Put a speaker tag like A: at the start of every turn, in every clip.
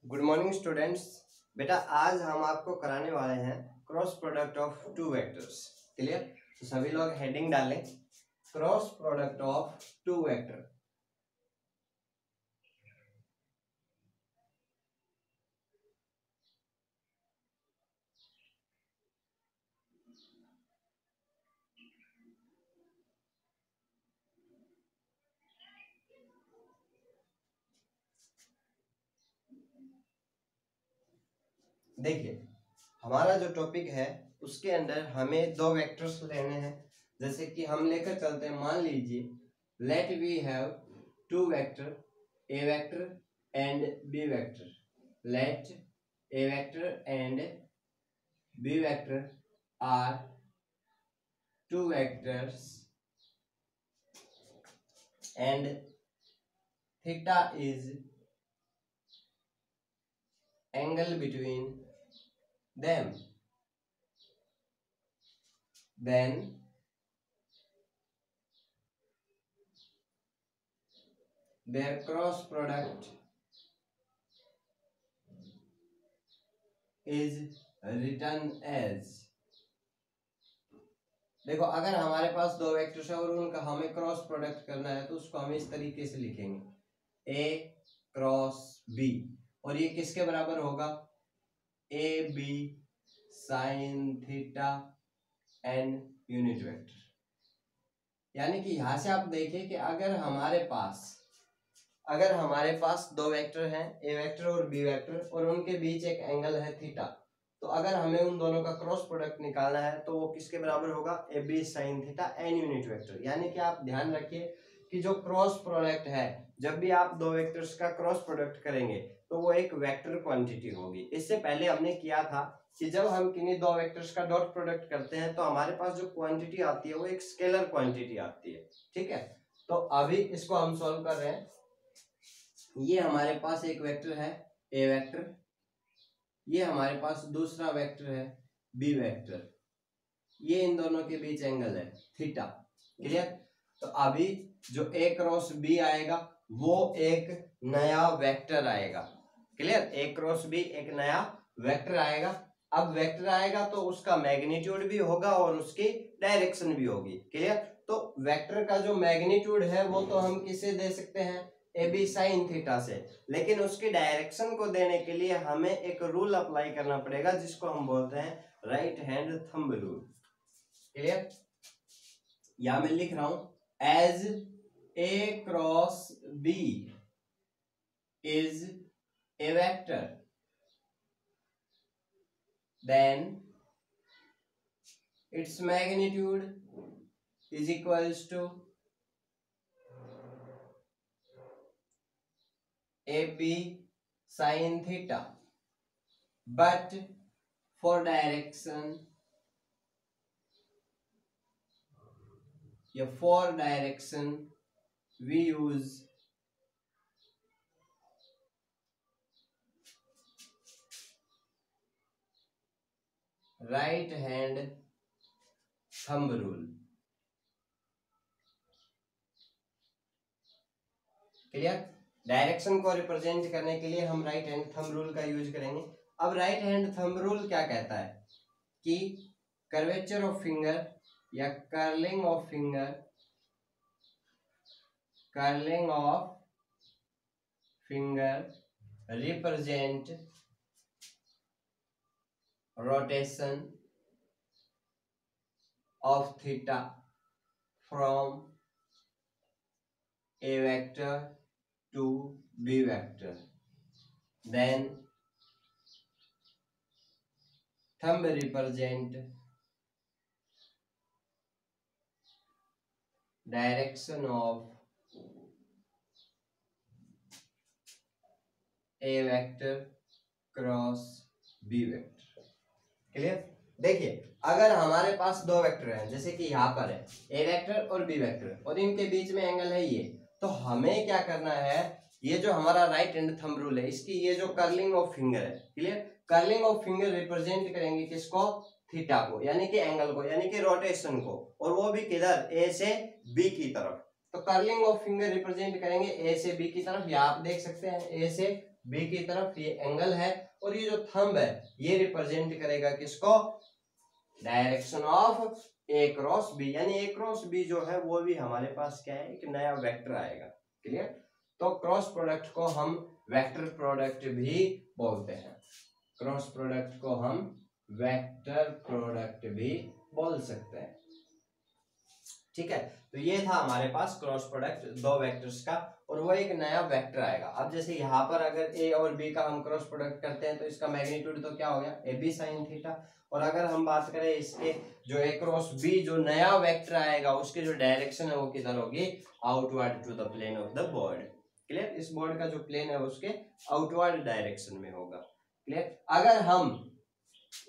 A: Good morning students. बेटा आज हम आपको कराने वाले हैं cross product of two vectors. Clear? तो सभी लोग हेडिंग डालें, cross product of two vector. देखिए हमारा जो टॉपिक है उसके अंदर हमें दो वेक्टर्स लेने हैं। जैसे कि हम लेकर चलते हैं, मान लीजिए let we have two vector, A vector and B vector. Let A vector and B vector are two vectors and theta is angle between them, then their cross product is written as। देखो अगर हमारे पास दो vectors है और उनका हमें cross product करना है तो उसको हम इस तरीके से लिखेंगे, ए क्रॉस बी, और ये किसके बराबर होगा, A B sine theta N unit vector. यानी कि यहां से आप देखिए कि अगर हमारे पास दो वेक्टर हैं, ए वेक्टर और बी वेक्टर, और उनके बीच एक एंगल है थीटा, तो अगर हमें उन दोनों का क्रॉस प्रोडक्ट निकालना है तो वो किसके बराबर होगा, A B sine theta N unit vector. यानी कि आप ध्यान रखिए कि जो क्रॉस प्रोडक्ट है, जब भी आप दो वेक्टर्स का क्रॉस प्रोडक्ट करेंगे तो वो एक वेक्टर क्वांटिटी होगी। इससे पहले हमने किया था कि जब हम किन्हीं दो वेक्टर्स का डॉट प्रोडक्ट करते हैं तो हमारे पास जो क्वांटिटी आती है वो एक स्केलर क्वांटिटी आती है। ठीक है, तो अभी इसको हम सॉल्व कर रहे हैं। ये हमारे पास एक वेक्टर है ए वेक्टर, ये हमारे पास दूसरा वेक्टर है बी वेक्टर, ये इन दोनों के बीच एंगल है थीटा। क्लियर? तो अभी जो ए क्रॉस बी आएगा वो एक नया वेक्टर आएगा। क्लियर? ए क्रॉस बी एक नया वेक्टर आएगा। अब वेक्टर आएगा तो उसका मैग्नीट्यूड भी होगा और उसकी डायरेक्शन भी होगी। क्लियर? तो वेक्टर का जो मैग्नीट्यूड है वो तो हम किससे दे सकते हैं, ए बी साइन थीटा से, लेकिन उसकी डायरेक्शन को देने के लिए हमें एक रूल अप्लाई करना पड़ेगा जिसको हम बोलते हैं right hand thumb rule. Clear? यहां मैं लिख रहा हूं as A cross B is a vector then its magnitude is equals to AB sin theta, but for direction we use right hand thumb rule। Clear? Direction को represent करने के लिए हम राइट हैंड थंब रूल का use करेंगे। अब right hand thumb rule क्या कहता है कि कर्वेचर ऑफ फिंगर या curling of finger represent rotation of theta from a vector to b vector, then thumb represent direction of a vector cross b vector। Clear? देखिए अगर हमारे पास दो vector हैं, जैसे कि यहाँ पर है ए वेक्टर और बी वेक्टर, और इनके बीच में एंगल है ये, तो हमें क्या करना है, ये जो हमारा राइट हैंड थंब रूल है इसकी ये जो कर्लिंग ऑफ फिंगर है, clear, curling of finger represent करेंगे किसको, थीटा को, यानी कि एंगल को, यानी कि रोटेशन को, और वो भी किधर, ए से बी की तरफ। तो कर्लिंग ऑफ फिंगर रिप्रेजेंट करेंगे ए से बी की तरफ, यहाँ आप देख सकते हैं ए से बी की तरफ, ये एंगल है, और ये जो थंब है ये रिप्रेजेंट करेगा किसको, direction of A cross B, यानी ए क्रॉस बी जो है वो भी हमारे पास क्या है, एक नया वेक्टर आएगा। क्लियर। तो क्रॉस प्रोडक्ट को हम वेक्टर प्रोडक्ट भी बोलते हैं, क्रॉस प्रोडक्ट को हम वेक्टर प्रोडक्ट भी बोल सकते हैं। ठीक है, तो ये था हमारे पास क्रॉस प्रोडक्ट दो वेक्टर्स का, और वो एक नया वेक्टर आएगा। अब जैसे यहाँ पर अगर ए और बी का हम क्रॉस प्रोडक्ट करते हैं तो इसका मैग्नीट्यूड तो क्या हो गया, ए बी साइन थीटा। और अगर हम बात करें इसके जो ए क्रॉस बी जो नया वेक्टर आएगा उसकी जो डायरेक्शन है वो किधर होगी, outward to the plane of the board. Clear, इस बोर्ड का जो प्लेन है उसके आउटवर्ड डायरेक्शन में होगा। क्लियर। अगर हम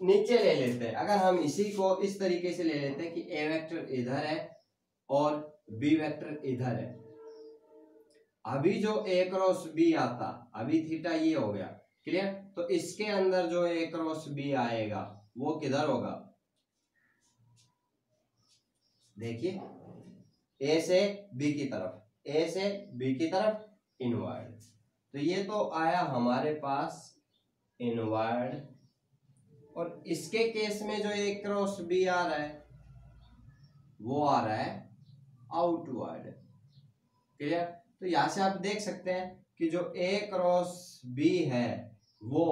A: नीचे ले लेते हैं, अगर हम इसी को इस तरीके से ले लेते हैं कि ए वेक्टर इधर है और बी वेक्टर इधर है, अभी जो ए क्रॉस बी आता, अभी थीटा ये हो गया। क्लियर। तो इसके अंदर जो ए क्रॉस बी आएगा वो किधर होगा, देखिए ए से बी की तरफ, ए से बी की तरफ इनवर्ड। तो ये तो आया हमारे पास इनवर्ड, और इसके केस में जो ए क्रॉस बी आ रहा है वो आ रहा है आउटवर्ड। क्लियर। तो यहां से आप देख सकते हैं कि जो ए क्रॉस बी है वो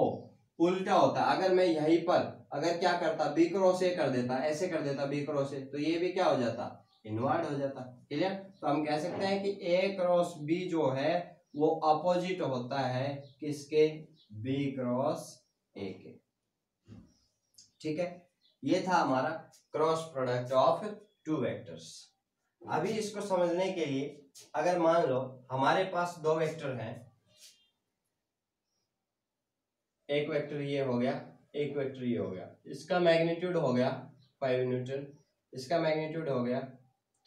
A: उल्टा होता है। अगर मैं यहीं पर अगर क्या करता, बी क्रॉस ए कर देता, ऐसे कर देता बी क्रॉस ए, तो ये भी क्या हो जाता, इनवर्ड हो जाता। क्लियर। तो हम कह सकते हैं कि ए क्रॉस बी जो है वो अपोजिट होता है किसके, बी क्रॉस ए के। ठीक है, ये था हमारा cross product of two vectors. अभी इसको समझने के लिए अगर मान लो हमारे पास दो वेक्टर हैं, एक वेक्टर ये हो गया, एक वेक्टर ये हो गया, इसका मैग्नीट्यूड हो गया 5 न्यूटन, इसका मैग्नीट्यूड हो गया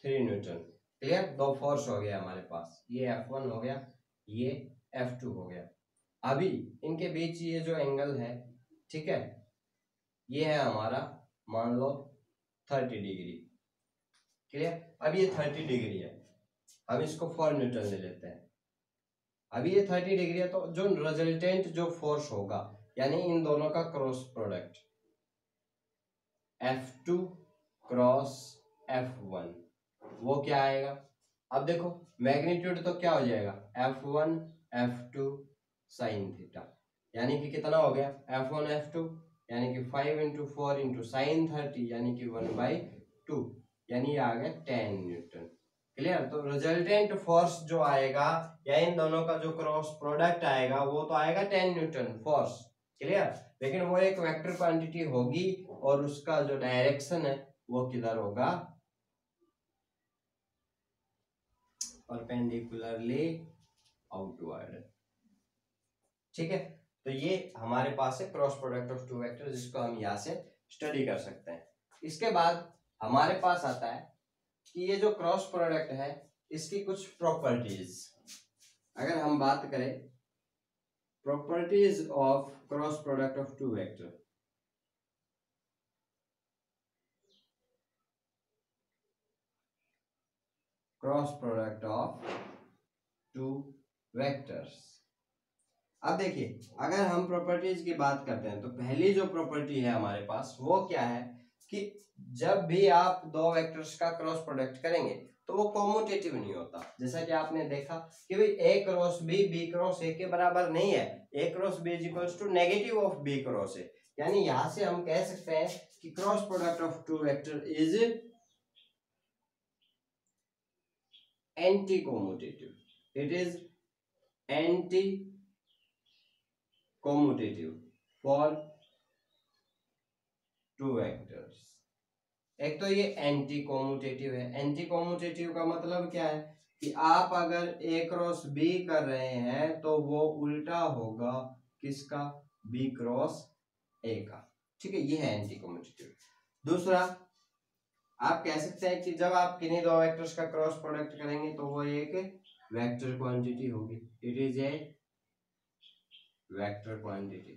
A: 3 न्यूटन। क्लियर, दो फोर्स हो गया हमारे पास, ये F1 हो गया, ये F2 हो गया। अभी इनके बीच ये जो एंगल है, ठीक है, ये है हमारा मान लो 30 डिग्री। क्लियर, अब ये 30 डिग्री है, हम इसको 4 न्यूटन ले लेते हैं। अभी ये 30 डिग्री है, तो जो रिजल्टेंट जो फोर्स होगा यानी इन दोनों का cross product F2 cross F1 वो क्या आएगा। अब देखो मैग्नीट्यूड तो क्या हो जाएगा, F1 F2 साइन थीटा, यानी कि कितना हो गया, F1 F2 यानी कि 5 इंटू 4 इंटू साइन 30 यानी कि 1/2, यानी आ गया 10 न्यूटन। क्लियर। तो रिजल्टेंट फोर्स जो आएगा या इन दोनों का जो क्रॉस प्रोडक्ट आएगा वो तो आएगा 10 न्यूटन फोर्स। क्लियर, लेकिन वो एक वेक्टर क्वांटिटी होगी और उसका जो डायरेक्शन है वो किधर होगा, परपेंडिकुलरली आउटवर्ड। ठीक है, तो ये हमारे पास है cross product of two vector, जिसको हम यहाँ से स्टडी कर सकते हैं। इसके बाद हमारे पास आता है कि ये जो क्रॉस प्रोडक्ट है इसकी कुछ प्रॉपर्टीज। अगर हम बात करें properties of cross product of two vector, cross product of two vectors. अब देखिए अगर हम प्रॉपर्टीज की बात करते हैं तो पहली जो प्रॉपर्टी है हमारे पास वो क्या है कि जब भी आप दो वेक्टर्स का क्रॉस प्रोडक्ट करेंगे तो वो कॉम्यूटेटिव नहीं होता। जैसा कि आपने देखा कि भाई A cross B cross A के बराबर नहीं है, A cross B is equals to negative of B cross A, यानी यहां से हम कह सकते हैं कि cross product of two vector is anti commutative, it is anti commutative for two vectors. एक तो ये एंटी कॉम्यूटेटिव है। एंटी कॉम्यूटेटिव का मतलब क्या है कि आप अगर ए क्रॉस बी कर रहे हैं तो वो उल्टा होगा किसका, बी क्रॉस ए का। ठीक है, ये है एंटी कॉम्यूटेटिव। दूसरा आप कह सकते हैं कि जब आप किन्हीं दो वेक्टर्स का क्रॉस प्रोडक्ट करेंगे तो वो एक वेक्टर क्वांटिटी होगी, it is a vector quantity.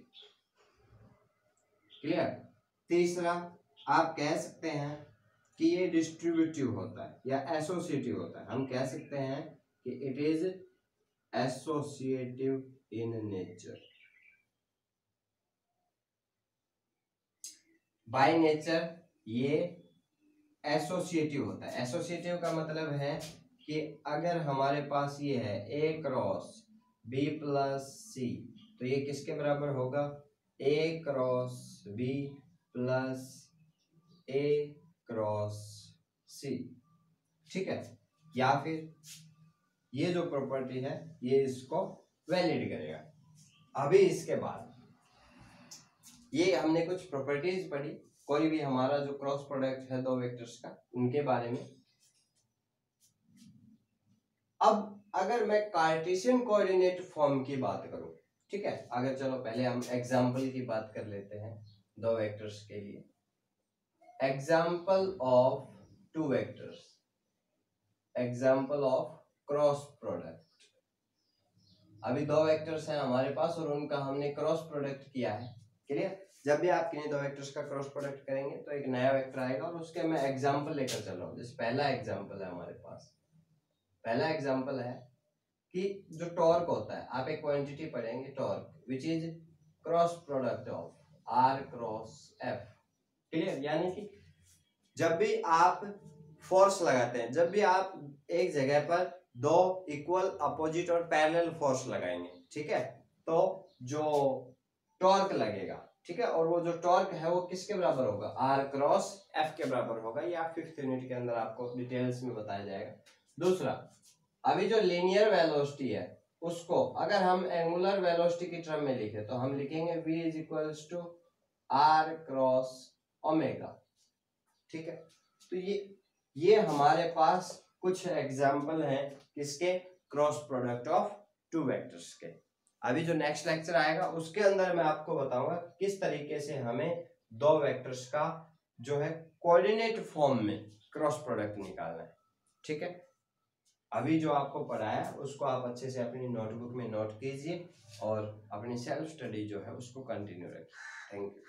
A: Clear. तीसरा आप कह सकते हैं कि ये डिस्ट्रीब्यूटिव होता है या एसोसिएटिव होता है। हम कह सकते हैं कि it is associative in nature. By nature ये एसोसिएटिव होता है। एसोसिएटिव का मतलब है कि अगर हमारे पास ये है ए क्रॉस बी प्लस सी, तो ये किसके बराबर होगा? ए क्रॉस बी प्लस ए क्रॉस सी, ठीक है। या फिर ये जो प्रॉपर्टी है ये इसको वैलिड करेगा। अभी इसके बाद ये हमने कुछ प्रॉपर्टीज पढ़ी, कोई भी हमारा जो क्रॉस प्रोडक्ट है दो वेक्टर्स का, उनके बारे में। अब अगर मैं कार्टेशियन कोऑर्डिनेट फॉर्म की बात करूं, ठीक है, अगर चलो पहले हम एग्जांपल की बात कर लेते हैं दो वेक्टर्स के लिए। Example of two vectors, example of cross product. अभी दो वेक्टर्स हैं हमारे पास और उनका हमने क्रॉस प्रोडक्ट किया है, क्लियर। जब भी आप किन्हीं दो वेक्टर्स का क्रॉस प्रोडक्ट करेंगे तो एक नया वेक्टर आएगा और उसके मैं एग्जांपल लेकर चल रहा हूं। जैसे पहला एग्जांपल है हमारे पास, पहला एग्जांपल है कि जो टॉर्क होता है, आप एक क्वांटिटी पढ़ेंगे torque which is cross product of R cross F, clear. यानी कि जब भी आप फोर्स लगाते हैं, जब भी आप एक जगह पर दो इक्वल अपोजिट और पैरेलल फोर्स लगाएंगे, ठीक है, तो जो टॉर्क लगेगा, ठीक है, और वो जो टॉर्क है वो किसके बराबर होगा? आर क्रॉस एफ के बराबर होगा। या फिफ्थ यूनिट के अंदर आपको डिटेल्स में बताया जाएगा। दूसरा, अभी जो लीनियर वेलोसिटी है उसको अगर हम एंगुलर वेलोसिटी की टर्म में लिखे तो हम लिखेंगे v is equals to R cross omega, ठीक है। तो ये हमारे पास कुछ एग्जाम्पल हैं किसके? Cross product of two vectors के। अभी जो नेक्स्ट लेक्चर आएगा उसके अंदर मैं आपको बताऊंगा किस तरीके से हमें दो वेक्टर्स का जो है कोऑर्डिनेट फॉर्म में क्रॉस प्रोडक्ट निकालना है, ठीक है। अभी जो आपको पढ़ाया उसको आप अच्छे से अपनी नोटबुक में नोट कीजिए और अपनी सेल्फ स्टडी जो है उसको कंटिन्यू रखिए। Thank you.